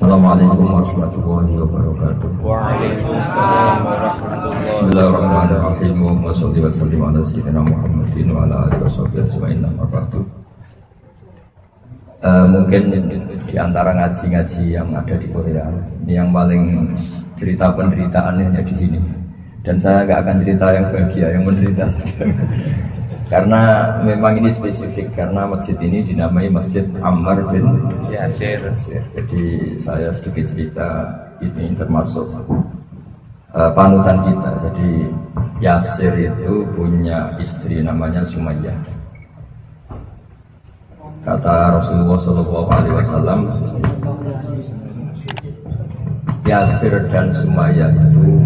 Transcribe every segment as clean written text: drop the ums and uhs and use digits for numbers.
Assalamualaikum warahmatullahi wabarakatuh. Waalaikumsalam warahmatullahi wabarakatuh. Bismillahirrahmanirrahim. Wa sholli wa sallim ala sayyidina Muhammadin wa ala alihi washabihi ajmain. Mungkin di antara ngaji-ngaji yang ada di Korea, ini yang paling cerita penderitaannya hanya di sini. Dan saya nggak akan cerita yang bahagia, yang menderita saja. Karena memang ini spesifik, karena masjid ini dinamai Masjid Ammar bin Yasir. Jadi saya sedikit cerita, ini termasuk panutan kita. Jadi Yasir itu punya istri namanya Sumayyah. Kata Rasulullah SAW, Yasir dan Sumayyah itu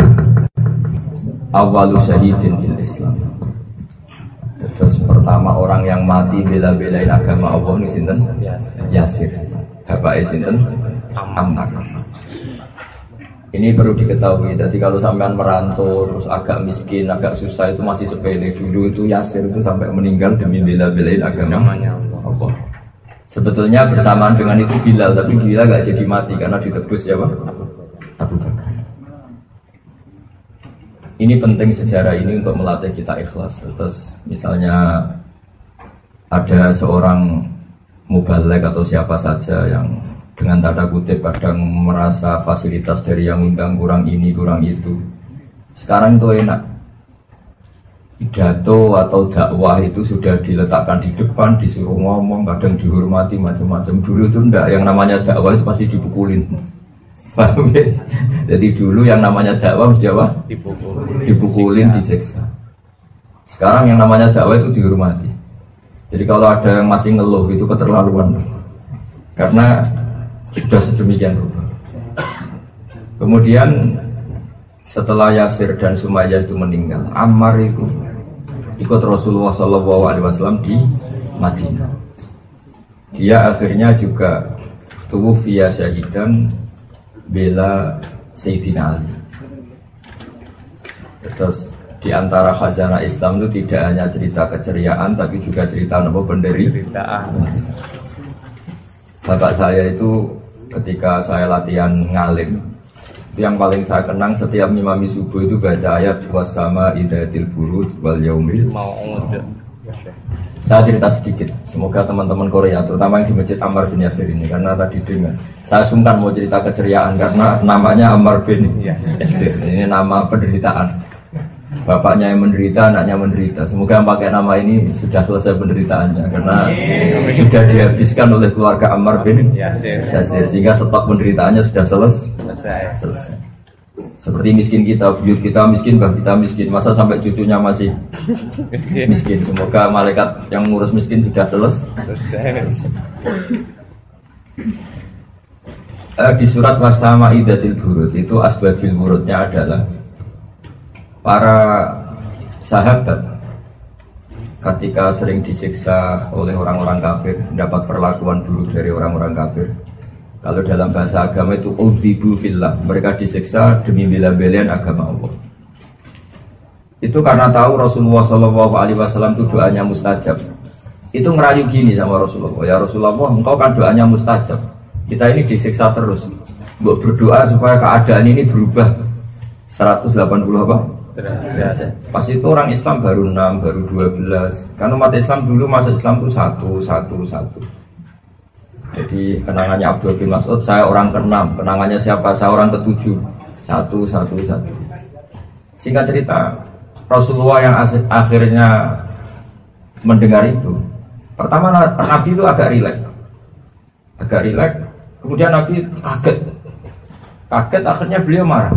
awalu syahidin fil Islam. Terus pertama orang yang mati bela-belain agama Allah ini sinten? Yasir. Bapaknya sinten? Ammar. Ini perlu diketahui. Jadi kalau sampean merantau terus agak miskin, agak susah itu masih sepele. Dulu itu Yasir itu sampai meninggal demi bela-belain agama Allah. Sebetulnya bersamaan dengan itu Bilal, tapi Bilal gak jadi mati karena ditebus ya Pak? Abu Bakar. Ini penting sejarah ini untuk melatih kita ikhlas. Terus misalnya ada seorang mubalek atau siapa saja yang dengan tanda kutip kadang merasa fasilitas dari yang undang kurang ini kurang itu. Sekarang itu enak, pidato atau dakwah itu sudah diletakkan di depan, disuruh ngomong, kadang dihormati macam-macam. Dulu itu enggak, yang namanya dakwah itu pasti dipukulin. Paham ya? Jadi dulu yang namanya dakwah mesti apa? Dipukulin, disiksa. Sekarang yang namanya dakwah itu dihormati. Jadi kalau ada yang masih ngeluh itu keterlaluan. Karena sudah sedemikian rupa. Kemudian setelah Yasir dan Sumayyah itu meninggal, Ammar itu ikut Rasulullah SAW di Madinah. Dia akhirnya juga tuwfiya syahidan bela Sayyidina Ali. Terus di antara khazanah Islam itu tidak hanya cerita keceriaan, tapi juga cerita penderitaan. Bapak saya itu ketika saya latihan ngalim, yang paling saya kenang setiap ngimami subuh itu baca ayat wasama idatil buruj wal yaumil mau'ud. Saya cerita sedikit, semoga teman-teman Korea, terutama yang di Masjid Ammar bin Yasir ini, karena tadi dengar, saya sungkan mau cerita keceriaan karena namanya Ammar bin Yasir, ini nama penderitaan. Bapaknya yang menderita, anaknya menderita. Semoga yang pakai nama ini sudah selesai penderitaannya, karena sudah dihabiskan oleh keluarga Ammar bin Yasir, sehingga stok penderitaannya sudah selesai. Seperti miskin kita, buyut kita miskin, bah kita miskin. Masa sampai cucunya masih miskin? Semoga malaikat yang ngurus miskin sudah selesai. Di surat Wasama Idatil Burud itu asbabil burudnya adalah para sahabat ketika sering disiksa oleh orang-orang kafir, mendapat perlakuan buruk dari orang-orang kafir. Kalau dalam bahasa agama itu udzibu fillah, mereka disiksa demi bela-belain agama Allah. Itu karena tahu Rasulullah SAW itu doanya mustajab. Itu ngerayu gini sama Rasulullah, ya Rasulullah, engkau kan doanya mustajab. Kita ini disiksa terus. Mbok berdoa supaya keadaan ini berubah 180 apa? Pas itu orang Islam baru 6, baru 12. Karena umat Islam dulu masuk Islam itu satu. Jadi kenangannya Abdul bin Mas'ud, saya orang ke-6. Kenangannya siapa? Saya orang ke-7. Satu. Singkat cerita, Rasulullah yang akhirnya mendengar itu, pertama Nabi itu agak rileks. Kemudian Nabi kaget, akhirnya beliau marah.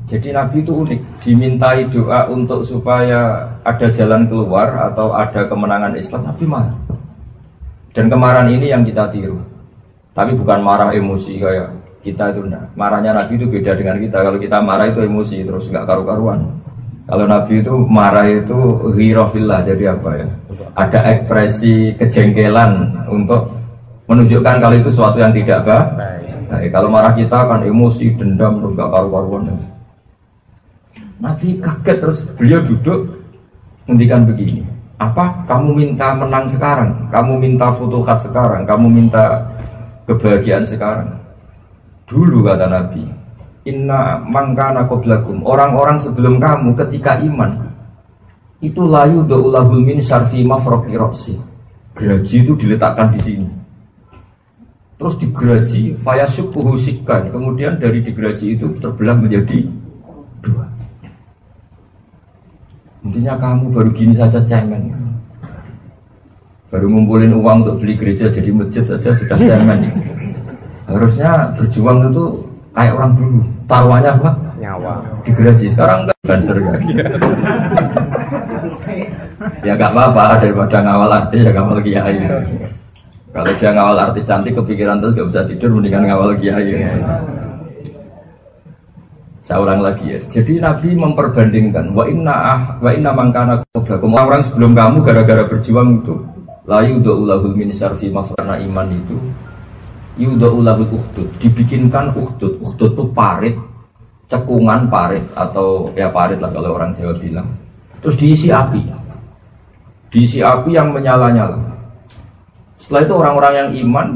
Jadi Nabi itu unik, dimintai doa untuk supaya ada jalan keluar atau ada kemenangan Islam, Nabi marah. Dan kemarahan ini yang kita tiru. Tapi bukan marah emosi kayak kita itu enggak. Marahnya Nabi itu beda dengan kita. Kalau kita marah itu emosi terus enggak karu-karuan. Kalau Nabi itu marah itu ghirafillah, jadi apa ya? Ada ekspresi kejengkelan untuk menunjukkan kalau itu sesuatu yang tidak baik. Kalau marah kita kan emosi, dendam terus enggak karu-karuan. Nabi kaget terus beliau duduk ngendikan begini. Apa kamu minta menang sekarang? Kamu minta futuhat sekarang? Kamu minta kebahagiaan sekarang. Dulu kata Nabi, inna mangkana qablakum, orang-orang sebelum kamu ketika iman itu layu do'ulahul min syarfi mafroqi roksi, geraji itu diletakkan di sini, terus digeraji fayasukuhu sikkan, kemudian dari digeraji itu terbelah menjadi dua. Intinya kamu baru gini saja cemen, baru ngumpulin uang untuk beli gereja jadi masjid saja sudah cemen. Harusnya berjuang itu kayak orang dulu, taruhannya apa? Nyawa. Digeraji, sekarang enggak banser kan? Ya gak apa-apa, daripada ngawal artis ya ngawal kiai. Kalau dia ngawal artis cantik kepikiran terus gak bisa tidur, mendingan ngawal kiai. Saya ulang lagi ya. Jadi Nabi memperbandingkan wa inna mangkana qablakum, orang sebelum kamu gara-gara berjuang itu la yudaulahul min syarfi mafrana iman itu yudaulahul ukhdud, dibikinkan ukhdud. Ukhdud itu parit, cekungan parit atau ya parit lah kalau orang Jawa bilang. Terus diisi api. Diisi api yang menyala-nyala. Setelah itu orang-orang yang iman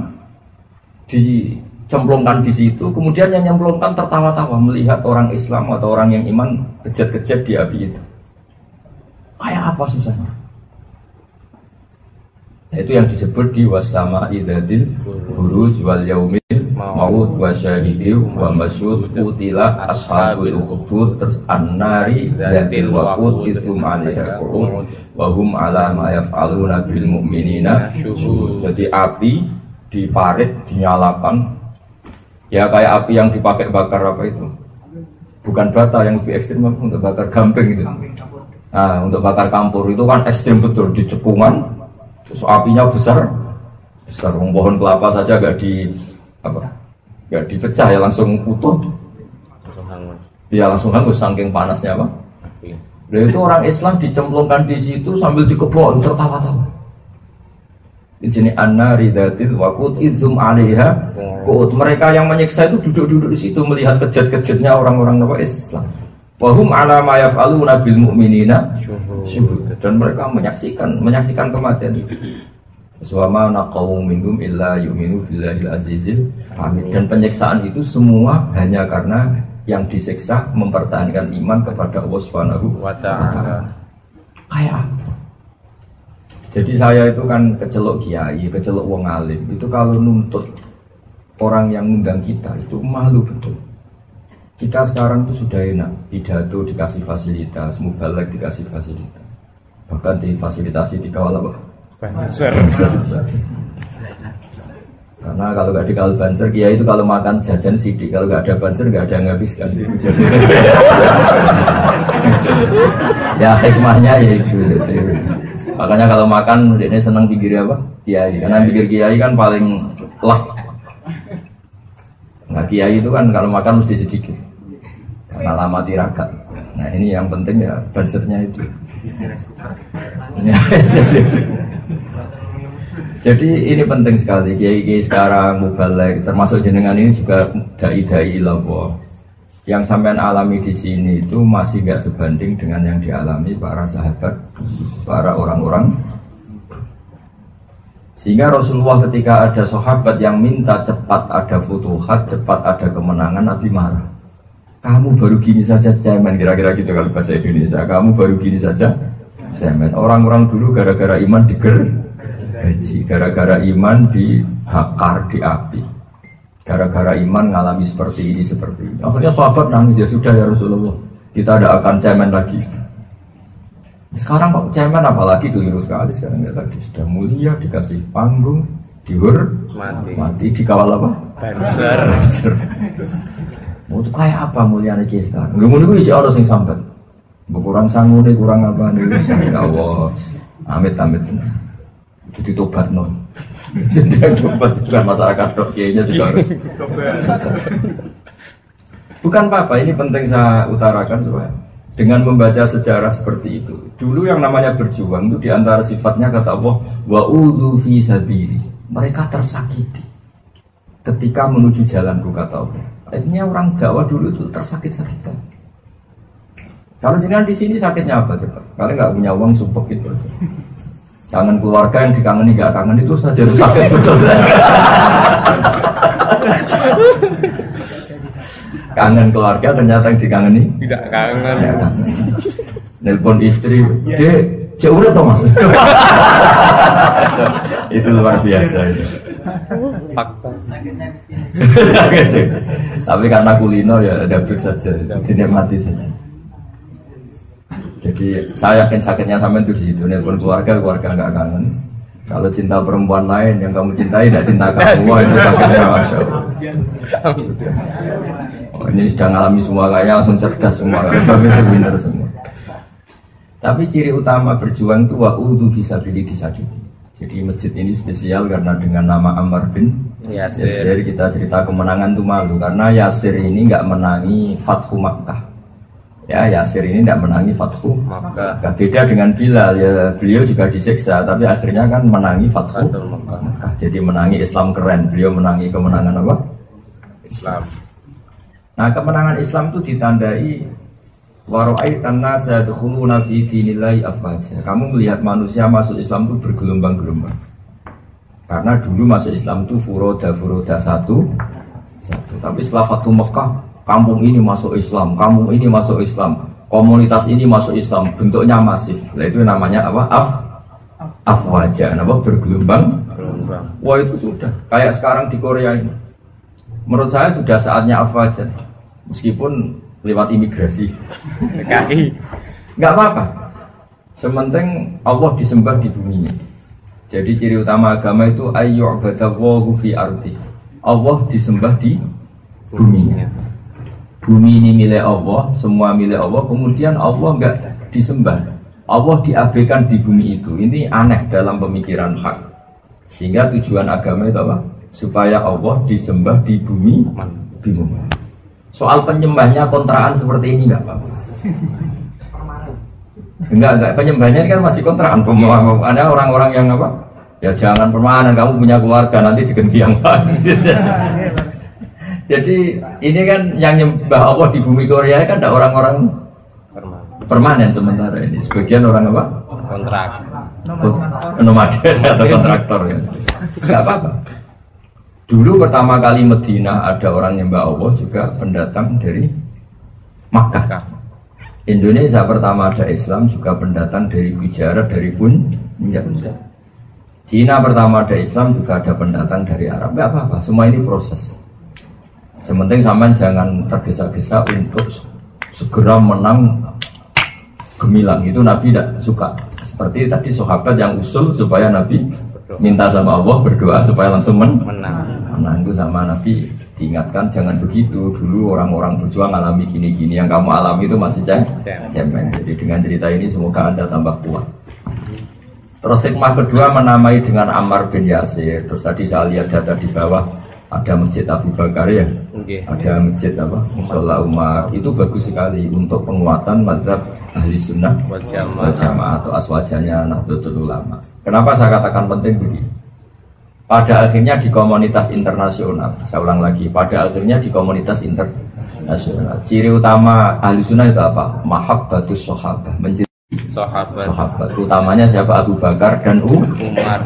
dicemplungkan di situ, kemudian yang nyemplungkan tertawa-tawa melihat orang Islam atau orang yang iman kejat-kejat di api itu. Kayak apa susahnya? Nah, itu yang disebut di wasama idadil buruj wal yaumil maut wa syahidi wa masyud utila ashabul ukhdud, terus annari datil waqud itsum alaiha qurun wa hum ala ma yaf'aluna bil mu'minina syuhud. Jadi api diparit, dinyalakan ya kayak api yang dipakai bakar apa itu, bukan bata, yang lebih ekstrim untuk bakar gamping itu. Nah, untuk bakar kampur itu kan ekstrim betul, di cekungan terus apinya besar, pohon kelapa saja gak dipecah ya, langsung utuh. Ya langsung hangus saking panasnya apa. Lalu itu orang Islam dicemplungkan di situ sambil dikepok tertawa-tawa. Di sini annari datil waqud idzum alaiha qut. Mereka yang menyiksa itu duduk-duduk di situ melihat kejat-kejatnya orang-orang Islam. Wa hum ala ma yaf'aluna bil mu'minina syuhud. Dan mereka menyaksikan kematian itu. Suama naqaw minhum illa yu'minu billahil azizil hamid. Dan penyiksaan itu semua hanya karena yang disiksa mempertahankan iman kepada Allah Subhanahu wa ta'ala. Kayak apa? Jadi saya itu kan kecelok kiai, kecelok wong alim. Itu kalau nuntut orang yang ngundang kita itu malu betul. Kita sekarang itu sudah enak, pidato dikasih fasilitas, mubalek dikasih fasilitas, bahkan difasilitasi dikawal apa? Banser. Karena kalau nggak dikawal banser, kiai itu kalau makan jajan sidik, kalau nggak ada banser nggak ada yang habiskan. Ya hikmahnya ya itu. Makanya kalau makan dia senang pikir apa? Kiai, karena pikir kiai kan paling lak. Nah kiai itu kan kalau makan mesti sedikit. Karena lama tirakat. Nah ini yang penting ya bansernya itu. Jadi ini penting sekali. Kiai sekarang mubalek, termasuk jenengan ini juga dai-dai ilallah. Yang sampean alami di sini itu masih gak sebanding dengan yang dialami para sahabat, para orang-orang. Sehingga Rasulullah ketika ada sahabat yang minta cepat ada futuhat, cepat ada kemenangan, Nabi marah. Kamu baru gini saja cemen, kira-kira gitu kalau bahasa Indonesia. Kamu baru gini saja cemen. Orang-orang dulu gara-gara iman digergaji, gara-gara iman dibakar di api, gara-gara iman ngalami seperti ini. Akhirnya sahabat nangis, ya sudah ya Rasulullah, kita tidak akan cemen lagi. Sekarang kok cemen, apalagi keliru sekali sekarang ya, tadi sudah mulia dikasih panggung, mati dikawal apa? Banser. Mau itu kayak apa mulianya kiai sekarang? Lu mau itu ada sing sambat, kurang sanggup nih, kurang apa nih? Ya Allah, amit. Itu tobat non. Jadi tobat bukan masyarakat dok, kiainya juga harus. Bukan apa-apa, ini penting saya utarakan supaya dengan membaca sejarah seperti itu. Dulu yang namanya berjuang itu diantara sifatnya kata Allah wa'udhu fi sabili. Mereka tersakiti ketika menuju jalanku kata Allah. Artinya orang dakwah dulu itu tersakit-sakitan. Kalau jangan di sini sakitnya apa coba? Kalau nggak punya uang sumpah gitu aja. Kangen keluarga yang dikangeni nggak kangen itu saja itu sakit betul. Kangen keluarga ternyata yang dikangeni. Tidak kangen. Ya, kangen. Nelpon istri, "Dek, cek urut toh Mas." Itu luar biasa itu. Fakta. Tapi karena kulino ya ada break saja, dinikmati saja. Jadi saya yakin sakitnya sampai itu di situ. Nelpon keluarga nggak kangen. Kalau cinta perempuan lain yang kamu cintai tidak cinta kamu, wah itu sakitnya Masya Allah. Oh, ini sedang alami semua kayaknya langsung cerdas semua, tapi itu pintar semua. Tapi ciri utama berjuang itu wa'udhu fisabilillah disakiti. Jadi masjid ini spesial karena dengan nama Ammar bin Yasir. Kita cerita kemenangan itu malu karena Yasir ini nggak menangi Fathu Makkah. Ya, Yasir ini tidak menangi Fathu Makkah. Beda dengan Bilal, ya beliau juga disiksa, tapi akhirnya kan menangi Fathu Makkah. Jadi menangi Islam keren. Beliau menangi kemenangan apa? Islam. Nah, kemenangan Islam itu ditandai wara'aitan nasa yadkhuluna fi dinillahi afwaja. Kamu melihat manusia masuk Islam itu bergelombang-gelombang. Karena dulu masuk Islam itu furoda satu. Tapi setelah Fathu Makkah, kampung ini masuk Islam, kampung ini masuk Islam, komunitas ini masuk Islam, bentuknya masif. Nah, itu namanya apa? Afwaja, apa? Bergelombang. Wah, itu sudah kayak sekarang di Korea ini. Menurut saya sudah saatnya afwaja, meskipun lewat imigrasi. PKI. Nggak apa-apa. Sementing Allah disembah di buminya. Jadi ciri utama agama itu ayyu'badallahu fi ardi. Allah disembah di buminya. Bumi ini milik Allah, semua milik Allah, kemudian Allah enggak disembah. Allah diabaikan di bumi itu. Ini aneh dalam pemikiran hak. Sehingga tujuan agama itu apa? Supaya Allah disembah di bumi. Soal penyembahnya kontraan seperti ini enggak apa-apa. Enggak, penyembahnya kan masih kontraan. Ada orang-orang yang apa? Ya jangan permanen, kamu punya keluarga nanti diganti yang lain. Jadi ini kan yang nyembah Allah di bumi Korea kan ada orang-orang permanen sementara ini. Sebagian orang apa? Kontrak. Nomaden atau kontraktor ya. Enggak apa-apa. Dulu pertama kali Medina ada orang nyembah Allah juga pendatang dari Makkah. Indonesia pertama ada Islam juga pendatang dari Gujarat, dari Punjab. Cina pertama ada Islam juga ada pendatang dari Arab. Enggak apa-apa, semua ini proses. Sementing sampean jangan tergesa-gesa untuk segera menang gemilang. Itu Nabi tidak suka. Seperti tadi sahabat yang usul supaya Nabi minta sama Allah berdoa supaya langsung menang. Itu sama Nabi diingatkan jangan begitu. Dulu orang-orang berjuang alami gini-gini, yang kamu alami itu masih cemen. Jadi dengan cerita ini semoga Anda tambah kuat. Terus hikmah kedua menamai dengan Ammar bin Yasir. Terus tadi saya lihat data di bawah ada masjid Abu Bakar ya, ada masjid apa? Mushola Umar. Itu bagus sekali untuk penguatan mazhab ahli sunnah wal jamaah atau aswajanya Nahdlatul Ulama. Kenapa saya katakan penting begini? Pada akhirnya di komunitas internasional, saya ulang lagi, pada akhirnya di komunitas internasional, ciri utama ahli sunnah itu apa? Mahabbatus sahabah, mencintai sahabat. Utamanya siapa? Abu Bakar dan Umar.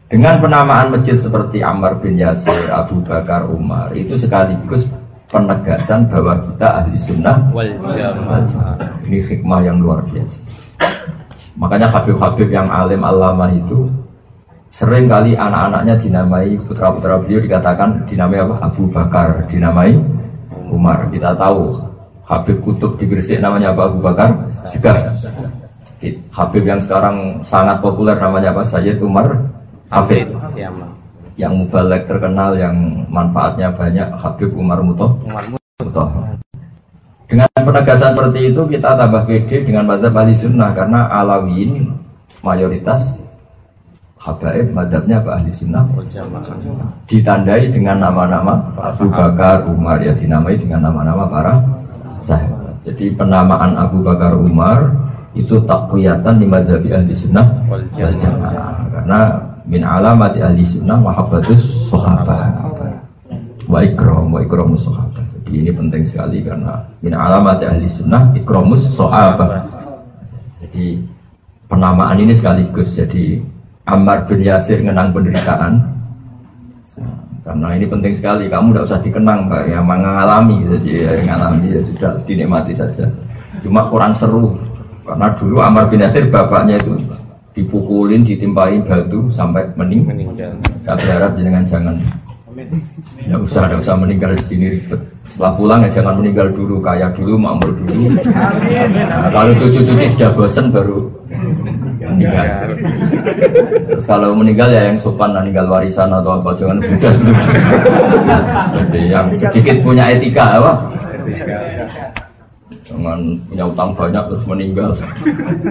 Dengan penamaan masjid seperti Ammar bin Yasir, Abu Bakar, Umar, itu sekaligus penegasan bahwa kita ahli sunnah wal jamaah. Ini hikmah yang luar biasa. Makanya Habib-Habib yang alim alama itu sering kali anak-anaknya dinamai, putra-putra beliau dikatakan dinamai apa? Abu Bakar, dinamai Umar. Kita tahu Habib Kutub di Gresik namanya apa? Abu Bakar Segar. Habib yang sekarang sangat populer namanya apa? Sayyid Umar Hafid. Yang mubalek terkenal, yang manfaatnya banyak, Habib Umar Mutahhar. Dengan penegasan seperti itu kita tambah pede dengan mazhab ahli sunnah, karena Alawiyin mayoritas habaib mazhabnya ahli sunnah, ditandai dengan nama-nama Abu Bakar, Umar, ya dinamai dengan nama-nama para sahabat. Jadi penamaan Abu Bakar, Umar itu taqwiyatan di mazhab ahli sunnah wal jamaah, karena min alamati ahli sunnah mahabbatus sahabah wa ikramus sahabah. Jadi ini penting sekali karena min alamati ahli sunnah ikramus sahabah. Jadi penamaan ini sekaligus, jadi Ammar bin Yasir ngenang penderitaan, Karena ini penting sekali, kamu tidak usah dikenang Pak, yang mengalami, jadi ya, yang mengalami ya sudah dinikmati saja. Cuma kurang seru, karena dulu Ammar bin Yasir bapaknya itu dipukulin, ditimpain batu sampai meninggal. Saya berharap jangan tidak usah meninggal di sini ribet. Setelah pulang ya jangan meninggal dulu, kaya dulu, makmur dulu. Nah, kalau cucu-cucu sudah bosan baru meninggal. Terus kalau meninggal ya yang sopan, meninggal warisan atau apa, jangan bisa. Jadi yang sedikit punya etika apa? Jangan punya utang banyak terus meninggal.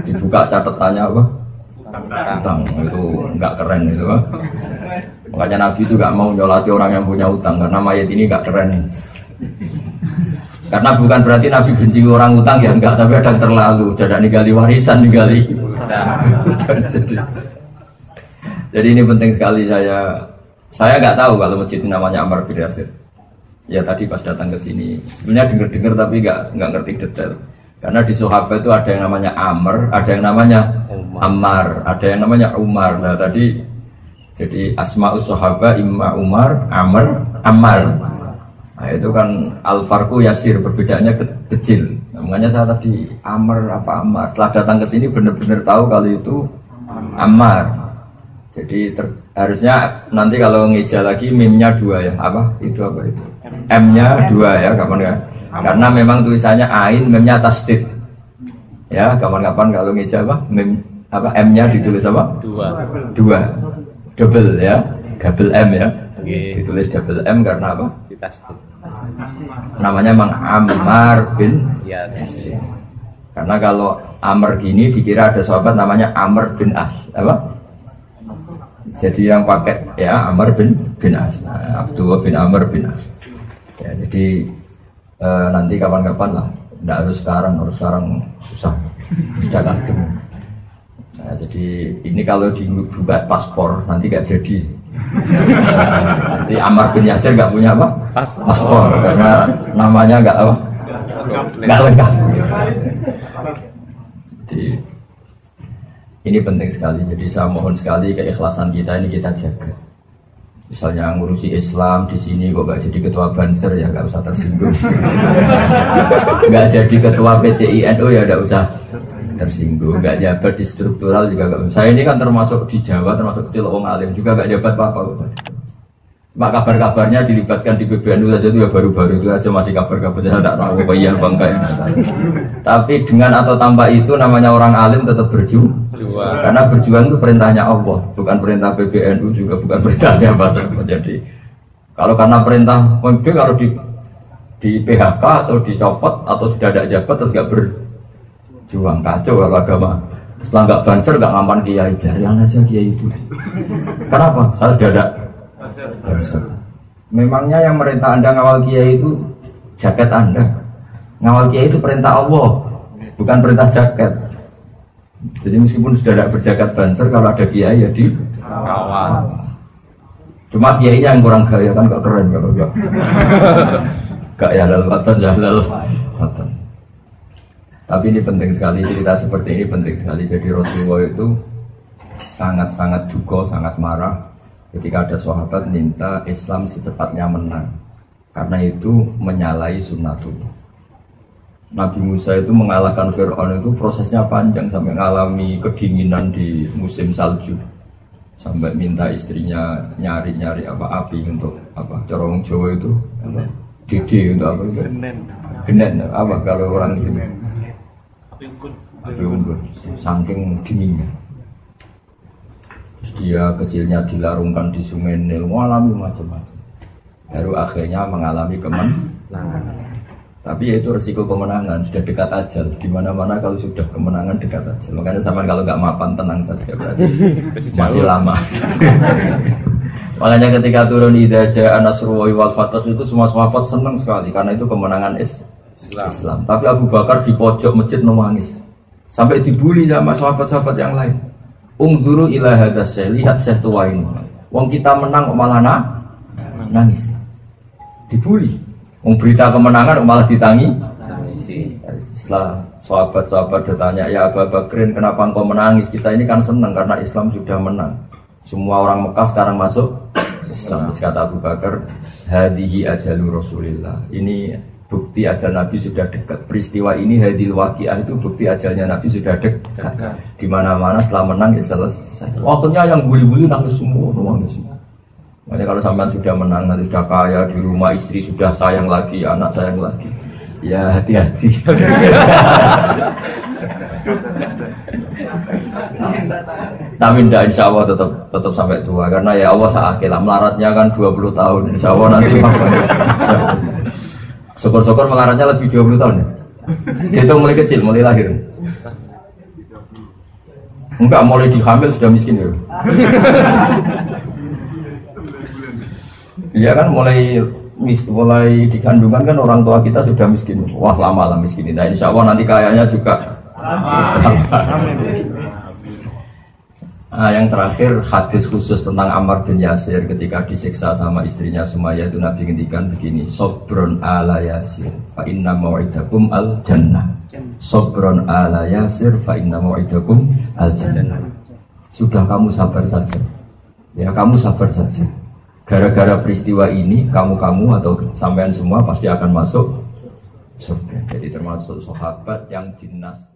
Dibuka catatannya apa? Utang itu enggak keren itu Pak. Makanya Nabi itu enggak mau nyolati orang yang punya utang karena mayat ini enggak keren. Karena bukan berarti Nabi benci orang utang ya enggak, tapi ada yang terlalu, tidak ninggali warisan, ninggali. Jadi ini penting sekali, saya nggak tahu kalau masjid ini namanya Ammar bin Yasir. Ya tadi pas datang ke sini, sebenarnya dengar tapi nggak ngerti detail. Karena di Sahabat itu ada yang namanya Amr, ada yang namanya Ammar, ada yang namanya Umar. Nah tadi jadi Asma'us Sahabat imma Umar, Amr, Ammar. Nah itu kan al-farqu yasir, perbedaannya kecil. Nah, makanya saya tadi Amr apa Ammar. Setelah datang ke sini benar-benar tahu kalau itu Ammar. Jadi harusnya nanti kalau ngeja lagi mimnya 2 ya, apa itu M-nya 2 ya, kapan ya? Karena memang tulisannya ain, mimnya tasdid. Ya, kapan-kapan kalau ngeja apa? Mim apa M-nya ditulis apa? 2. Double ya, double M ya. Ditulis double M karena apa? Namanya Mang Ammar bin Yasir. Karena kalau Amr gini dikira ada sahabat namanya Amr bin As, apa? Jadi yang pakai ya Amr bin As, Abdullah bin Amr bin As. Ya, jadi nanti kapan-kapan lah, tidak harus sekarang susah, sudah kadung. Nah, jadi ini kalau dibuat paspor nanti gak jadi. Nanti Ammar bin Yasir gak punya apa? Paspor karena namanya gak apa? Gak lengkap. Jadi ini penting sekali. Jadi saya mohon sekali keikhlasan kita ini kita jaga. Misalnya ngurusi Islam di sini kok gak jadi ketua Banser ya gak usah tersinggung. Gak jadi ketua PCINU ya gak usah tersinggung. Gak jabat di struktural juga gak usah. Saya ini kan termasuk di Jawa, termasuk kecil orang alim juga gak jabat apa-apa. Mak kabar-kabarnya dilibatkan di PBNU saja itu ya baru-baru itu aja masih kabar-kabar, saya tidak tahu apa iya bangga ya. Tapi dengan atau tanpa itu namanya orang alim tetap berjuang. Karena berjuang itu perintahnya Allah, bukan perintah PBNU juga bukan perintah siapa. Jadi kalau karena perintah PBNU kalau di PHK atau dicopot atau sudah ada jabat terus gak berjuang, kacau kalau agama. Setelah gak banser gak ngampan kiai, biarkan aja kiai itu. Kenapa? Saya sudah ada. Memangnya yang merintah Anda ngawal kiai itu jaket Anda. Ngawal kiai itu perintah Allah, bukan perintah jaket. Jadi meskipun sudah tidak berjaket banser, kalau ada kiai ya di awal. Cuma kiai yang kurang gaya kan gak keren kalau gak ya halal watan. Tapi ini penting sekali, cerita seperti ini penting sekali. Jadi Rasulullah itu sangat-sangat duka, sangat marah ketika ada sahabat minta Islam secepatnya menang, karena itu menyalahi sunnatullah. Nabi Musa itu mengalahkan Fir'aun itu prosesnya panjang, sampai mengalami kedinginan di musim salju, sampai minta istrinya nyari-nyari apa api untuk apa, corong Jawa itu dede untuk apa itu? Genen apa kalau orang itu api unggun, saking dinginnya. Dia kecilnya dilarungkan di Sungai Nil, mengalami macam-macam. Baru akhirnya mengalami kemenangan. Tapi ya itu resiko kemenangan, sudah dekat ajal. Di mana-mana kalau sudah kemenangan dekat ajal. Makanya sama kalau nggak mapan tenang saja berarti masih lama. Makanya ketika turun idza jaa nasrullahi wal fath itu semua sahabat senang sekali karena itu kemenangan Islam. Tapi Abu Bakar di pojok masjid nangis. Sampai dibully sama sahabat-sahabat yang lain. Ungzuru ila hadas syekh, lihat syekh tua ini. Wong kita menang kok malah nangis. Dibully. Wong berita kemenangan kok malah ditangi. Setelah sahabat-sahabat bertanya, ya Abu Bakrin kenapa engkau menangis? Kita ini kan senang karena Islam sudah menang. Semua orang Mekah sekarang masuk Sampai kata Abu Bakar, hadihi ajalu Rasulillah. Ini bukti ajal Nabi sudah dekat. Peristiwa ini hadil waqiah itu bukti ajalnya Nabi sudah dekat. Di mana-mana setelah menang ya selesai. Waktunya yang buli-buli nangis semua, nangis semua. Makanya kalau sampean sudah menang, nanti sudah kaya di rumah, istri sudah sayang lagi, anak sayang lagi. Ya hati-hati. Tapi tidak, insya Allah tetap sampai tua karena ya Allah seakilah melaratnya kan 20 tahun, insya Allah nanti syukur-syukur melaratnya lebih 20 tahun ya. Itu mulai kecil, mulai lahir. Enggak, mulai dihamil sudah miskin ya. Iya kan mulai di kandungan kan orang tua kita sudah miskin. Wah lama lah miskin. Nah insya Allah nanti kayaknya juga. Nah, yang terakhir hadis khusus tentang Ammar bin Yasir ketika disiksa sama istrinya Sumayyah itu Nabi ngendikan begini, Sobrun ala Yasir fa inna mau'idakum al jannah. Sobrun ala Yasir fa inna mau'idakum al jannah. Sudah kamu sabar saja. Ya kamu sabar saja. Gara-gara peristiwa ini kamu atau sampean semua pasti akan masuk surga. Jadi termasuk sahabat yang dinas